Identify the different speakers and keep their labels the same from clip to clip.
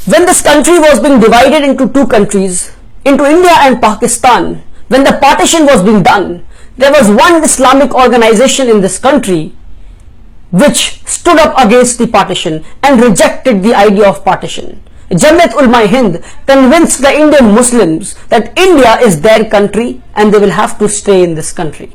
Speaker 1: When this country was being divided into two countries, into India and Pakistan, when the partition was being done, there was one Islamic organization in this country which stood up against the partition and rejected the idea of partition. Jamiat Ulama-e-Hind convinced the Indian Muslims that India is their country and they will have to stay in this country.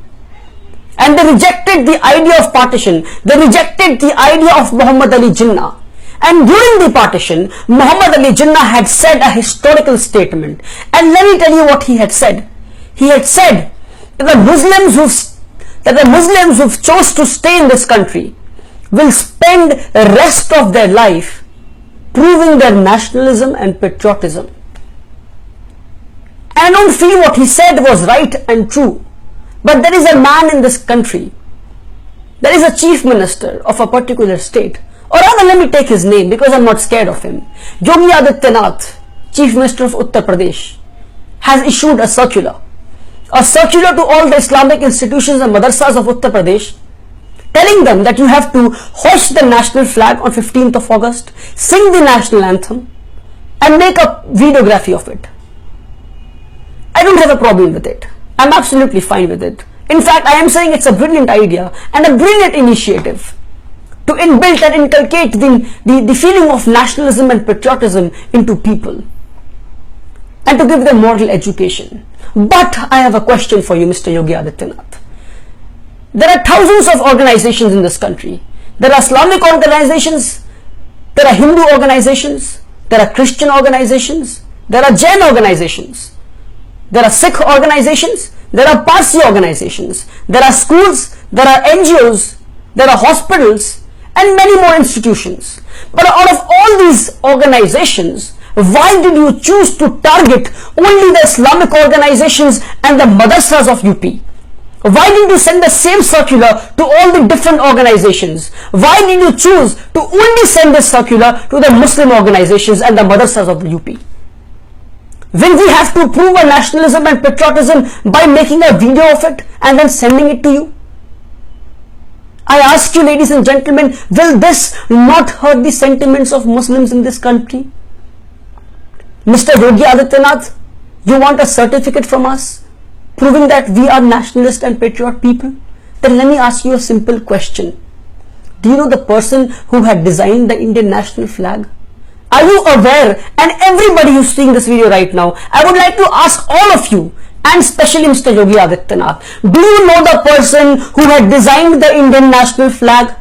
Speaker 1: And they rejected the idea of partition. They rejected the idea of Muhammad Ali Jinnah. And during the partition, Muhammad Ali Jinnah had said a historical statement. And let me tell you what he had said. He had said that the Muslims who chose to stay in this country will spend the rest of their life proving their nationalism and patriotism. And I don't feel what he said was right and true. But there is a man in this country, there is a chief minister of a particular state, or rather let me take his name because I'm not scared of him. Yogi Adityanath, Chief Minister of Uttar Pradesh, has issued a circular to all the Islamic institutions and madrasas of Uttar Pradesh, telling them that you have to hoist the national flag on 15th of August, sing the national anthem, and make a videography of it. I don't have a problem with it. I'm absolutely fine with it. In fact, I am saying it's a brilliant idea and a brilliant initiative to inbuilt and inculcate the feeling of nationalism and patriotism into people and to give them moral education. But I have a question for you, Mr. Yogi Adityanath. There are thousands of organizations in this country. There are Islamic organizations, there are Hindu organizations, there are Christian organizations, there are Jain organizations, there are Sikh organizations, there are Parsi organizations, there are schools, there are NGOs, there are hospitals, and many more institutions. But out of all these organizations, why did you choose to target only the Islamic organizations and the madrasas of UP? Why did you send the same circular to all the different organizations? Why did you choose to only send this circular to the Muslim organizations and the madrasas of the UP? Will we have to prove a nationalism and patriotism by making a video of it and then sending it to you? I ask you, ladies and gentlemen, will this not hurt the sentiments of Muslims in this country? Mr. Yogi Adityanath, you want a certificate from us proving that we are nationalist and patriot people? Then let me ask you a simple question. Do you know the person who had designed the Indian national flag? Are you aware? And everybody who's seeing this video right now, I would like to ask all of you, and especially Mr. Yogi Adityanath, do you know the person who had designed the Indian national flag?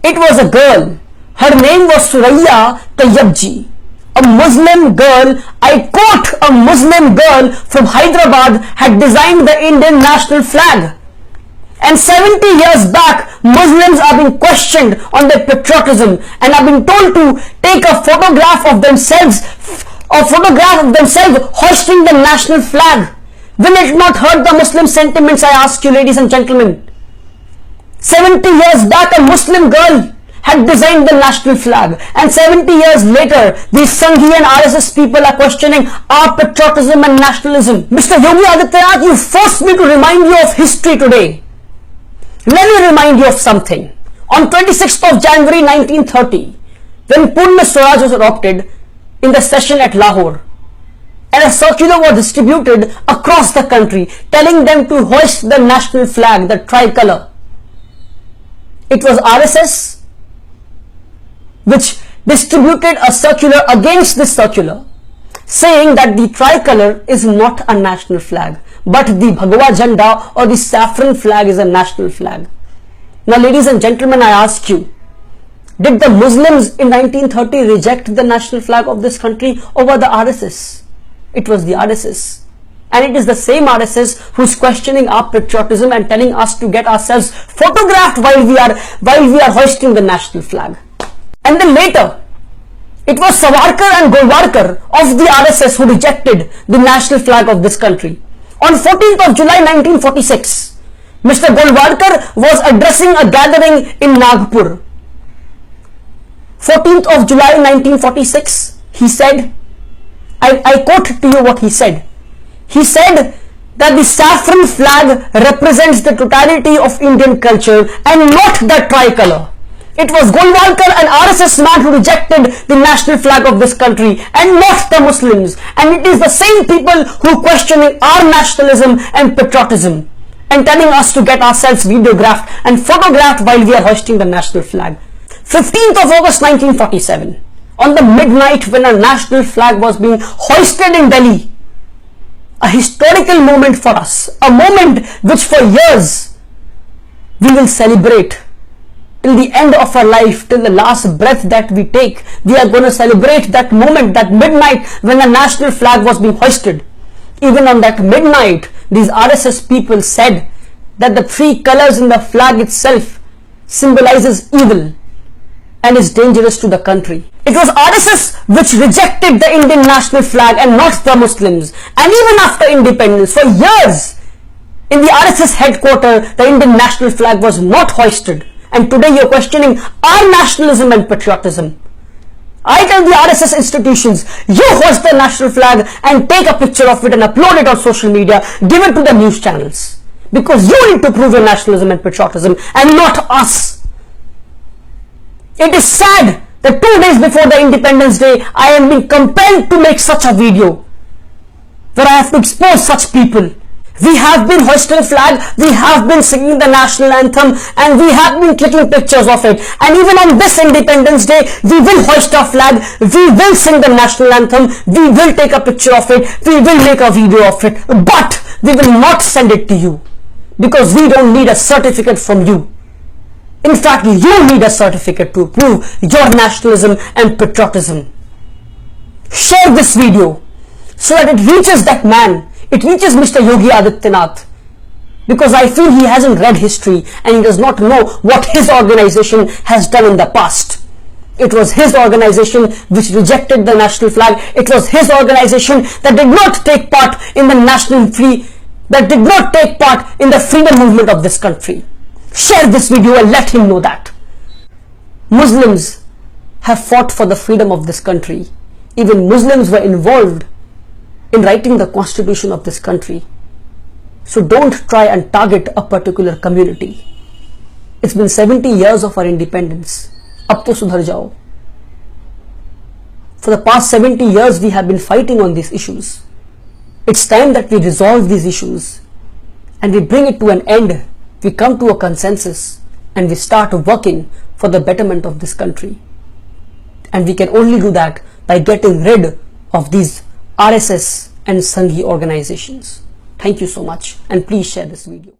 Speaker 1: It was a girl. Her name was Suraya Tayyabji, a Muslim girl. I quote, a Muslim girl from Hyderabad had designed the Indian national flag. And 70 years back, Muslims are being questioned on their patriotism and are being told to take a photograph of themselves hoisting the national flag. Will it not hurt the Muslim sentiments, I ask you, ladies and gentlemen? 70 years back, a Muslim girl had designed the national flag, and 70 years later, these Sanghi and RSS people are questioning our patriotism and nationalism. Mr. Yogi Adityanath, you forced me to remind you of history today. Let me remind you of something. On 26th of January 1930, when Purna Swaraj was adopted in the session at Lahore, and a circular was distributed across the country telling them to hoist the national flag, the tricolor. It was RSS which distributed a circular against this circular, saying that the tricolor is not a national flag, but the Bhagwa Jhanda or the saffron flag is a national flag. Now, ladies and gentlemen, I ask you, did the Muslims in 1930 reject the national flag of this country over the RSS? It was the RSS. And it is the same RSS who's questioning our patriotism and telling us to get ourselves photographed while we are hoisting the national flag. And then later, it was Savarkar and Golwalkar of the RSS who rejected the national flag of this country. On 14th of July 1946, Mr. Golwalkar was addressing a gathering in Nagpur. 14th of July 1946, he said, I quote to you what he said. He said that the saffron flag represents the totality of Indian culture and not the tricolor. It was Golwalkar, an RSS man, who rejected the national flag of this country and not the Muslims. And it is the same people who questioning our nationalism and patriotism and telling us to get ourselves videographed and photographed while we are hoisting the national flag. 15th of August 1947, on the midnight when our national flag was being hoisted in Delhi, a historical moment for us, a moment which for years we will celebrate. Till the end of our life, till the last breath that we take, we are going to celebrate that moment, that midnight when the national flag was being hoisted. Even on that midnight, these RSS people said that the three colors in the flag itself symbolizes evil and is dangerous to the country. It was RSS which rejected the Indian national flag and not the Muslims. And even after independence, for years, in the RSS headquarters, the Indian national flag was not hoisted. And today you're questioning our nationalism and patriotism. I tell the RSS institutions, you hoist the national flag and take a picture of it and upload it on social media, give it to the news channels. Because you need to prove your nationalism and patriotism and not us. It is sad that 2 days before the Independence Day, I am being compelled to make such a video where I have to expose such people. We have been hoisting a flag, we have been singing the national anthem, and we have been clicking pictures of it. And even on this Independence Day, we will hoist our flag, we will sing the national anthem, we will take a picture of it, we will make a video of it, but we will not send it to you because we don't need a certificate from you. In fact, you need a certificate to prove your nationalism and patriotism. Share this video so that it reaches that man. It reaches Mr. Yogi Adityanath, because I feel he hasn't read history and he does not know what his organization has done in the past. It was his organization which rejected the national flag. It was his organization that did not take part in the freedom movement of this country. Share this video and let him know that. Muslims have fought for the freedom of this country. Even Muslims were involved in writing the constitution of this country. So don't try and target a particular community. It's been 70 years of our independence. Ab to sudhar jao. For the past 70 years we have been fighting on these issues. It's time that we resolve these issues and we bring it to an end. We come to a consensus and we start working for the betterment of this country. And we can only do that by getting rid of these RSS and Sanghi organizations. Thank you so much, and please share this video.